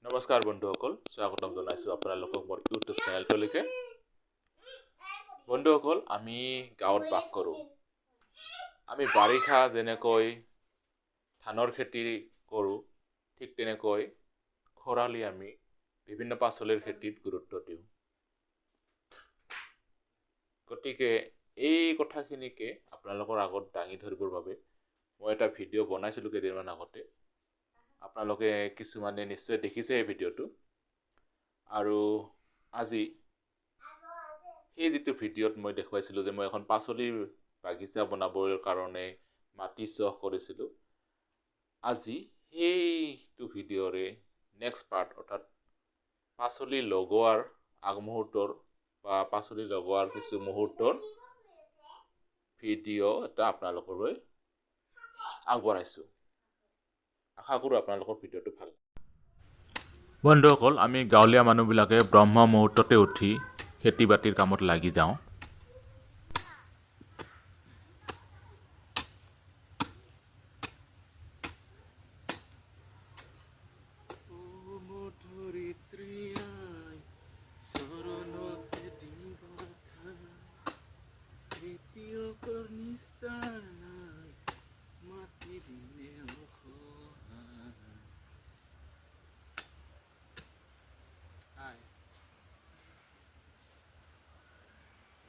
নমস্কাৰ বন্ধুসকল, স্বাগতম জনাইছোঁ আপোনালোকক মোৰ ইউটিউব চেনেলটোলৈকে। বন্ধুসকল, আমি গাঁৱত বাস কৰোঁ। আমি বাৰিষা যেনেকৈ ধানৰ খেতি কৰোঁ, ঠিক তেনেকৈ খৰালি আমি বিভিন্ন পাচলিৰ খেতিত গুৰুত্ব দিওঁ। গতিকে এই কথাখিনিকে আপোনালোকৰ আগত দাঙি ধৰিবৰ বাবে মই এটা ভিডিঅ' বনাইছিলোঁ কেইদিনমান আগতে। আপোনালোকে কিছুমানে নিশ্চয় দেখিছে এই ভিডিঅ'টো। আৰু আজি সেই যিটো ভিডিঅ'ত মই দেখুৱাইছিলোঁ যে মই এখন পাচলিৰ বাগিচা বনাবৰ কাৰণে মাটি চহ কৰিছিলোঁ, আজি সেইটো ভিডিঅ'ৰে নেক্সট পাৰ্ট, অৰ্থাৎ পাচলি লগোৱাৰ আগমুহূৰ্তৰ বা পাচলি লগোৱাৰ কিছু মুহূৰ্তৰ ভিডিঅ' এটা আপোনালোকলৈ আগবঢ়াইছোঁ। আশা কৰোঁ আপোনালোকৰ ভিডিঅ'টো ভাল। বন্ধুসকল, আমি গাঁৱলীয়া মানুহবিলাকে ব্ৰহ্ম মুহূৰ্ততে উঠি খেতি বাতিৰ কামত লাগি যাওঁ।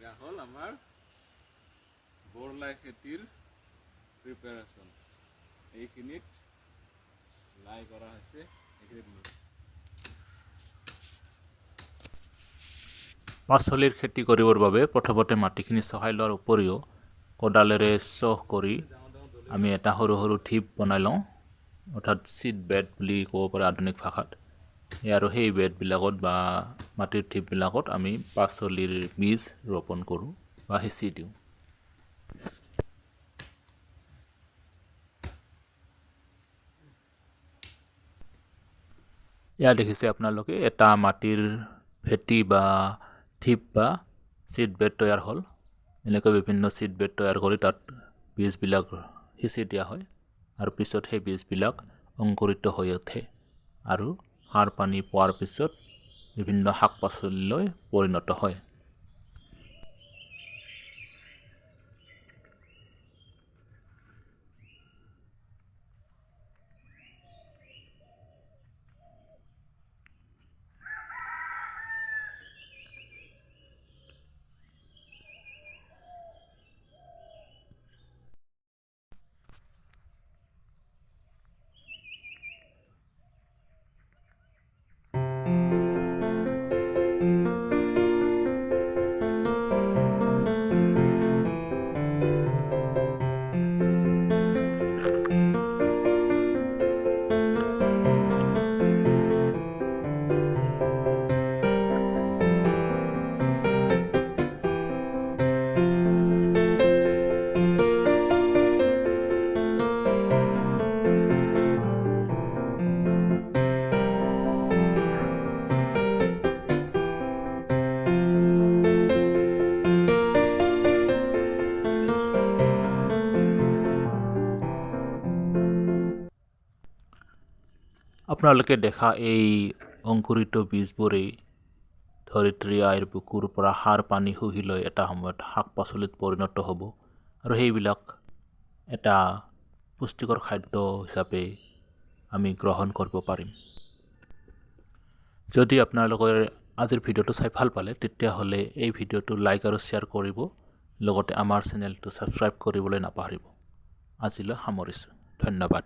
এয়া হ'ল আমাৰ বৰলাই খেতিৰ প্ৰিপাৰেশ্যন। এইখিনিত লাই কৰা হৈছে। পাচলিৰ খেতি কৰিবৰ বাবে প্ৰথমতে মাটিখিনি চহাই লোৱাৰ উপৰিও কোদালেৰে চহ কৰি আমি এটা সৰু সৰু ঢিপ বনাই লওঁ, অৰ্থাৎ চিড বেড বুলি ক'ব পাৰে আধুনিক ভাষাত। আৰু সেই বেডবিলাকত বা মাটিৰ ঢিপবিলাকত আমি পাচলিৰ বীজ ৰোপণ কৰোঁ বা সিঁচি দিওঁ। ইয়াত দেখিছে আপোনালোকে এটা মাটিৰ ভেটি বা ঢিপ বা চিড বেড তৈয়াৰ হ'ল। এনেকৈ বিভিন্ন চিড বেড তৈয়াৰ কৰি তাত বীজবিলাক সিঁচি দিয়া হয় আৰু পিছত সেই বীজবিলাক অংকুৰিত হৈ উঠে আৰু সাৰ পানী পোৱাৰ পিছত বিভিন্ন শাক পাচলিলৈ পৰিণত হয়। আপোনালোকে দেখা এই অংকুৰিত বীজবোৰেই ধৰিত্ৰী আইৰ বুকুৰ পৰা সাৰ পানী শুহি লৈ এটা সময়ত শাক পাচলিত পৰিণত হ'ব আৰু সেইবিলাক এটা পুষ্টিকৰ খাদ্য হিচাপে আমি গ্ৰহণ কৰিব পাৰিম। যদি আপোনালোকে আজিৰ ভিডিঅ'টো চাই ভাল পালে, তেতিয়াহ'লে এই ভিডিঅ'টো লাইক আৰু শ্বেয়াৰ কৰিব, লগতে আমাৰ চেনেলটো ছাবস্ক্ৰাইব কৰিবলৈ নাপাহৰিব। আজিলৈ সামৰিছোঁ। ধন্যবাদ।